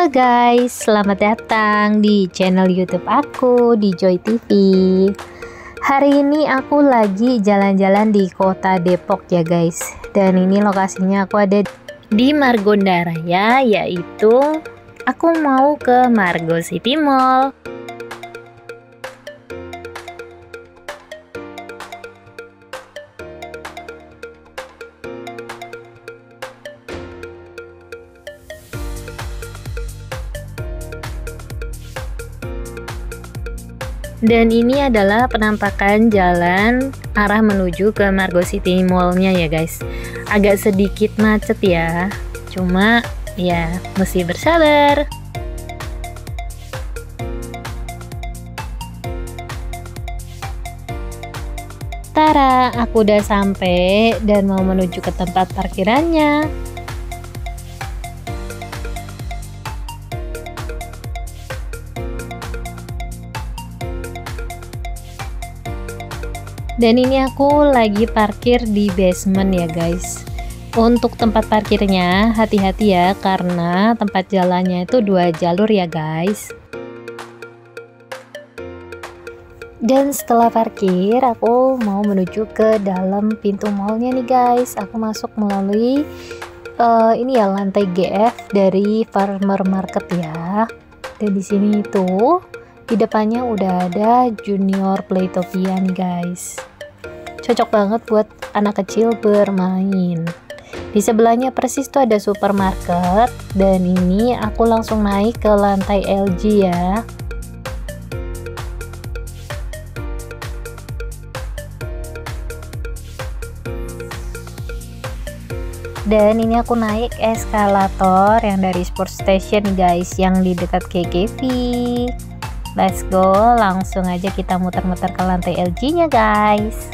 Halo guys, selamat datang di channel YouTube aku di Joy TV. Hari ini aku lagi jalan-jalan di kota Depok ya guys. Dan ini lokasinya aku ada di Margonda Raya, yaitu aku mau ke Margo City Mall. Dan ini adalah penampakan jalan arah menuju ke Margo City Mall-nya ya guys. Agak sedikit macet ya, cuma ya mesti bersabar. Tara, aku udah sampai dan mau menuju ke tempat parkirannya. Dan ini aku lagi parkir di basement ya guys. Untuk tempat parkirnya hati-hati ya, karena tempat jalannya itu 2 jalur ya guys. Dan setelah parkir aku mau menuju ke dalam pintu mallnya nih guys. Aku masuk melalui ini ya, lantai GF dari Farmer Market ya. Dan di sini tuh di depannya udah ada Junior Playtopia nih guys. Cocok banget buat anak kecil bermain. Di sebelahnya persis tuh ada supermarket, dan ini aku langsung naik ke lantai LG ya. Dan ini aku naik eskalator yang dari Sport Station nih guys, yang di dekat KKV. Let's go, langsung aja kita muter-muter ke lantai LG nya guys.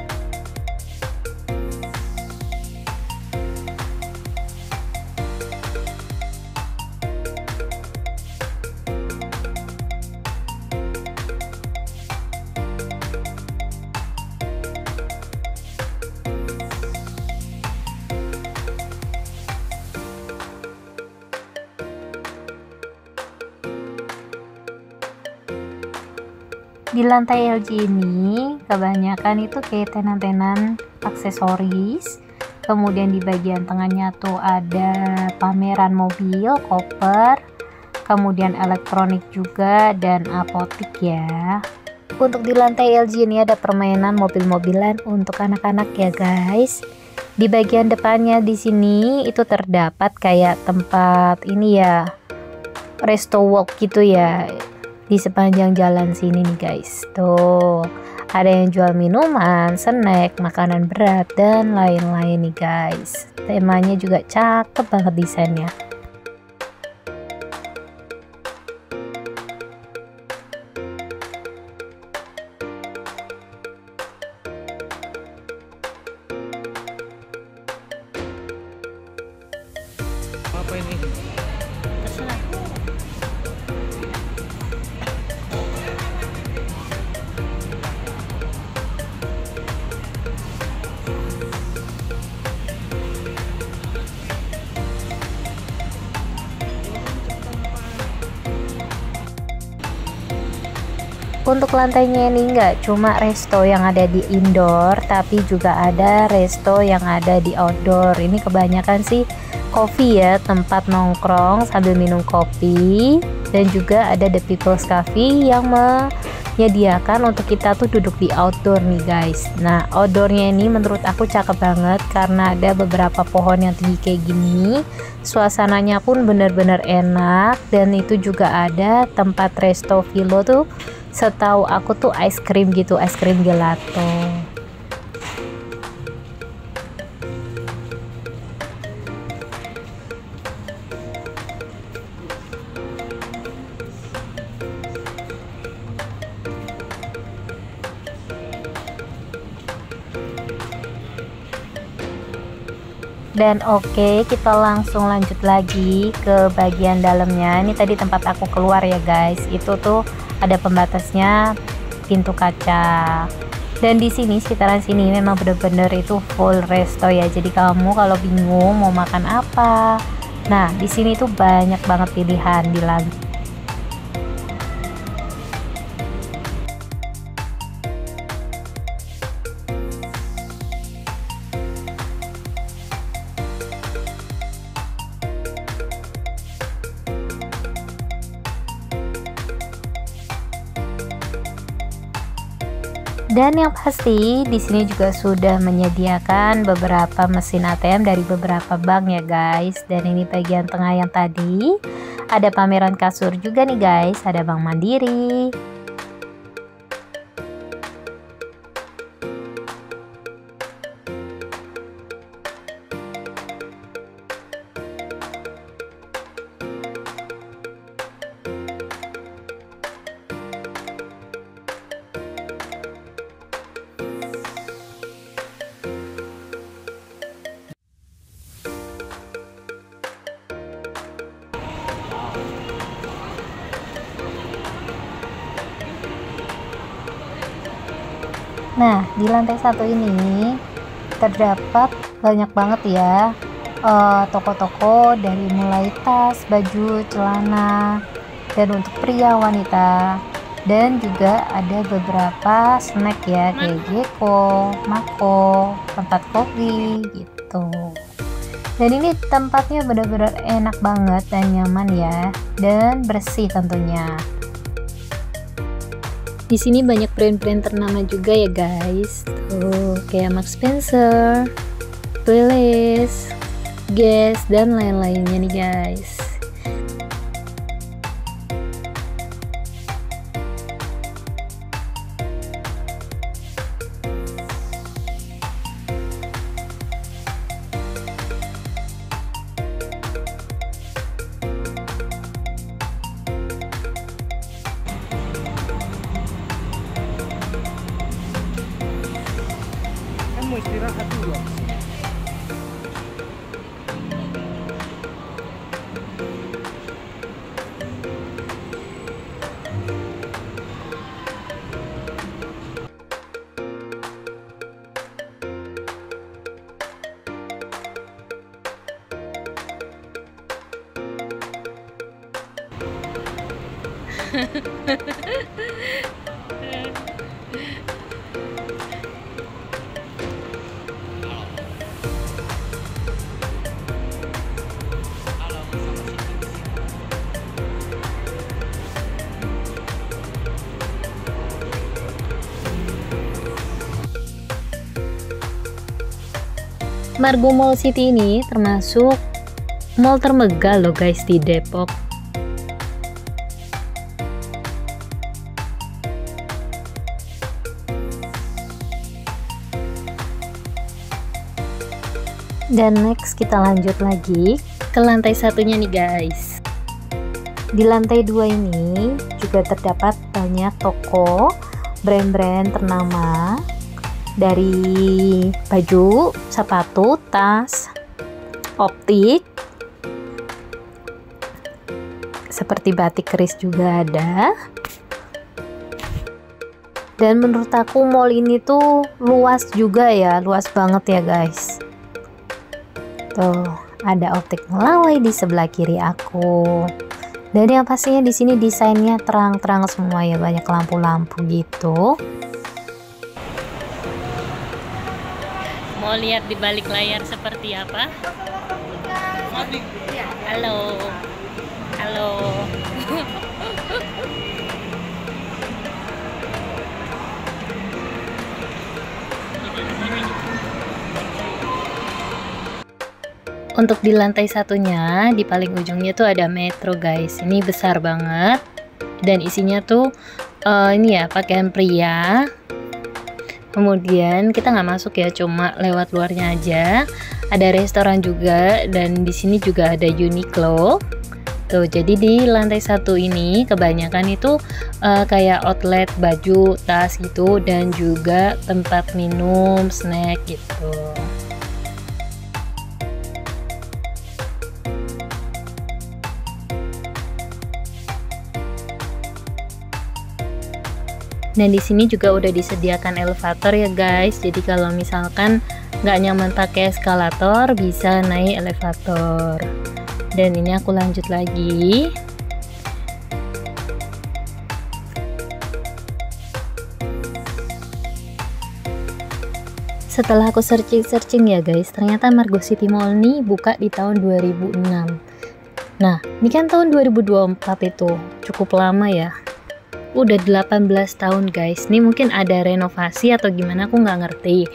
Di lantai LG ini kebanyakan itu kayak tenan-tenan aksesoris. Kemudian di bagian tengahnya tuh ada pameran mobil, koper, kemudian elektronik juga, dan apotik ya. Untuk di lantai LG ini ada permainan mobil-mobilan untuk anak-anak ya guys. Di bagian depannya di sini itu terdapat kayak tempat ini ya, resto walk gitu ya. Di sepanjang jalan sini nih guys, tuh ada yang jual minuman, snack, makanan berat, dan lain-lain nih guys. Temanya juga cakep banget desainnya. Apa ini? Terserah. Untuk lantainya ini nggak cuma resto yang ada di indoor, tapi juga ada resto yang ada di outdoor. Ini kebanyakan sih coffee ya, tempat nongkrong sambil minum kopi. Dan juga ada The People's Cafe yang menyediakan untuk kita tuh duduk di outdoor nih guys. Nah, outdoornya ini menurut aku cakep banget karena ada beberapa pohon yang tinggi kayak gini. Suasananya pun bener-bener enak, dan itu juga ada tempat resto Vilo tuh. Setahu aku tuh ice cream gitu, ice cream gelato. Dan oke, kita langsung lanjut lagi ke bagian dalamnya. Ini tadi tempat aku keluar ya guys, itu tuh ada pembatasnya pintu kaca. Dan di sini sekitaran sini memang bener-bener itu full resto ya. Jadi kamu kalau bingung mau makan apa, Nah, di sini tuh banyak banget pilihan di lantai. Dan yang pasti di sini juga sudah menyediakan beberapa mesin ATM dari beberapa bank ya guys. Dan ini bagian tengah yang tadi ada pameran kasur juga nih guys, ada Bank Mandiri. Nah, di lantai satu ini terdapat banyak banget ya toko-toko dari mulai tas, baju, celana, dan untuk pria, wanita, dan juga ada beberapa snack ya kayak Geko, Mako, tempat kopi gitu. Dan ini tempatnya benar-benar enak banget dan nyaman ya, dan bersih tentunya. Di sini banyak brand-brand ternama juga ya guys. Tuh, kayak Marks Spencer, Twilight, Guess, dan lain-lainnya nih guys. Mau istirahat dulu. Margo Mall City ini termasuk mall termegah loh guys di Depok. Dan next kita lanjut lagi ke lantai satunya nih guys. Di lantai 2 ini juga terdapat banyak toko brand-brand ternama dari baju, sepatu, tas, optik, seperti batik keris juga ada. Dan menurut aku mall ini tuh luas juga ya, luas banget ya guys. Tuh, ada optik Melawai di sebelah kiri aku. Dan yang pastinya di sini desainnya terang-terang semua ya, banyak lampu-lampu gitu. Mau lihat di balik layar seperti apa? Halo. Halo. Untuk di lantai satunya, di paling ujungnya tuh ada metro guys. Ini besar banget dan isinya tuh ini ya pakaian pria. Kemudian kita nggak masuk ya, cuma lewat luarnya aja. Ada restoran juga dan di sini juga ada Uniqlo. Tuh, jadi di lantai satu ini kebanyakan itu kayak outlet baju, tas gitu, dan juga tempat minum, snack gitu. Dan di sini juga udah disediakan elevator ya guys. Jadi kalau misalkan nggak nyaman pakai eskalator, bisa naik elevator. Dan ini aku lanjut lagi. Setelah aku searching ya guys, ternyata Margo City Mall ini buka di tahun 2006. Nah, ini kan tahun 2024 itu, cukup lama ya. Udah 18 tahun guys. Ini mungkin ada renovasi atau gimana, aku nggak ngerti.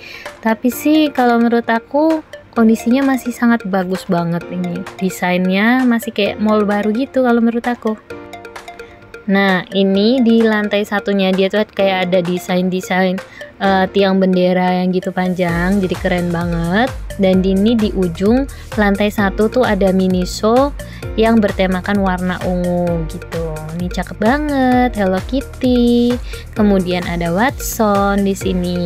Tapi sih kalau menurut aku kondisinya masih sangat bagus banget ini. Desainnya masih kayak mall baru gitu kalau menurut aku. Nah, ini di lantai satunya dia tuh kayak ada desain-desain tiang bendera yang gitu panjang, jadi keren banget. Dan ini di ujung lantai satu tuh ada Miniso yang bertemakan warna ungu gitu. Ini cakep banget, Hello Kitty. Kemudian ada Watson di sini.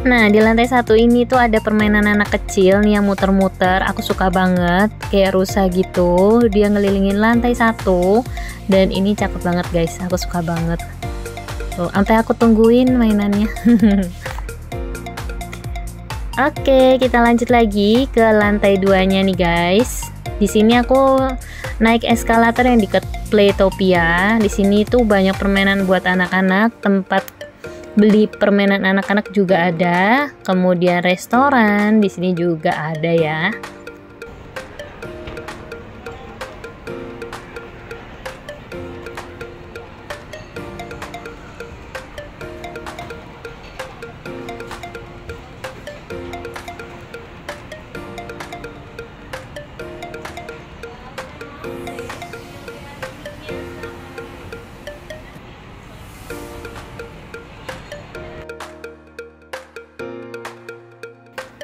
Nah, di lantai satu ini tuh ada permainan anak kecil nih yang muter-muter. Aku suka banget, kayak rusa gitu. Dia ngelilingin lantai satu. Dan ini cakep banget guys, aku suka banget. Tuh, sampai aku tungguin mainannya. Oke, kita lanjut lagi ke lantai 2-nya nih guys. Di sini aku naik eskalator yang dekat Playtopia. Di sini tuh banyak permainan buat anak-anak, tempat beli permainan anak-anak juga ada, kemudian restoran di sini juga ada ya.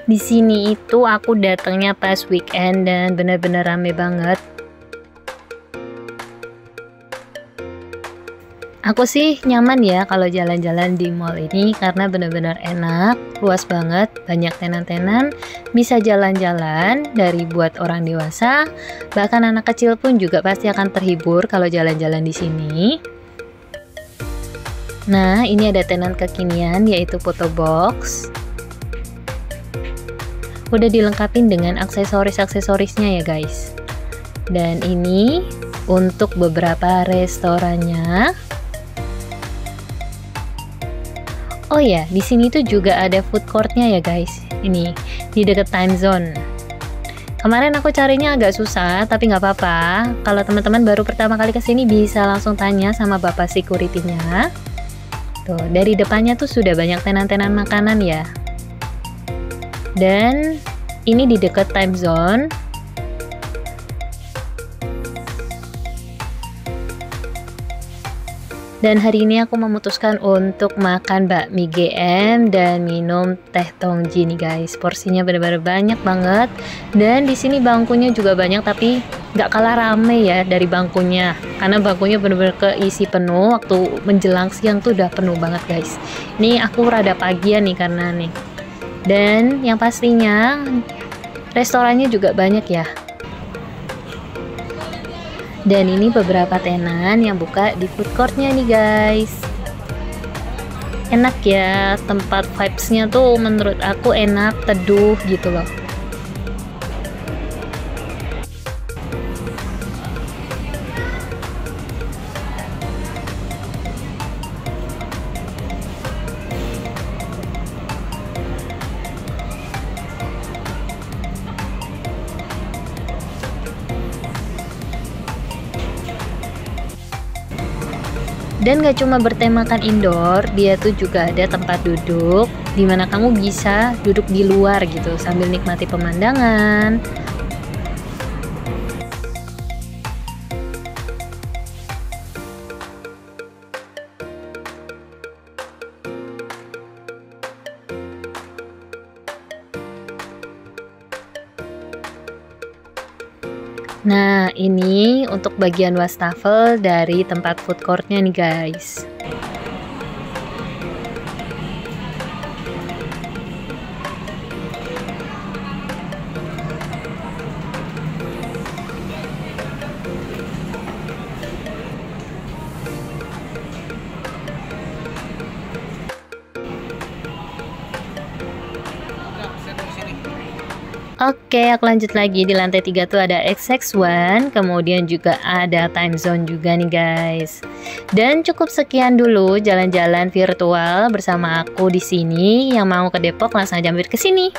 Di sini itu aku datangnya pas weekend dan bener-bener rame banget. Aku sih nyaman ya kalau jalan-jalan di mall ini karena bener-bener enak, luas banget, banyak tenan-tenan, bisa jalan-jalan dari buat orang dewasa, bahkan anak kecil pun juga pasti akan terhibur kalau jalan-jalan di sini. Nah, ini ada tenan kekinian yaitu photo box. Udah dilengkapin dengan aksesoris-aksesorisnya ya guys. Dan ini untuk beberapa restorannya. Oh ya, di sini tuh juga ada food courtnya ya guys. Ini di dekat time zone. Kemarin aku carinya agak susah, tapi nggak apa-apa. Kalau teman-teman baru pertama kali kesini bisa langsung tanya sama bapak security-nya. Tuh, dari depannya tuh sudah banyak tenan-tenan makanan ya. Dan ini di dekat time zone. Dan hari ini aku memutuskan untuk makan bakmi GM dan minum teh tongji nih guys. Porsinya benar-benar banyak banget. Dan di sini bangkunya juga banyak, tapi nggak kalah rame ya dari bangkunya. Karena bangkunya benar-benar keisi penuh. Waktu menjelang siang tuh udah penuh banget guys. Ini aku rada pagian nih karena nih. Dan yang pastinya restorannya juga banyak ya. Dan ini beberapa tenan yang buka di food courtnya nih guys. Enak ya, tempat vibes-nya tuh menurut aku enak, teduh gitu loh. Dan gak cuma bertemakan indoor, dia tuh juga ada tempat duduk dimana kamu bisa duduk di luar gitu sambil nikmati pemandangan. Nah, ini untuk bagian wastafel dari tempat food courtnya nih guys. Oke, aku lanjut lagi. Di lantai 3 tuh ada XX1, kemudian juga ada time zone juga nih guys. Dan cukup sekian dulu jalan-jalan virtual bersama aku di sini. Yang mau ke Depok langsung aja mampir ke sini.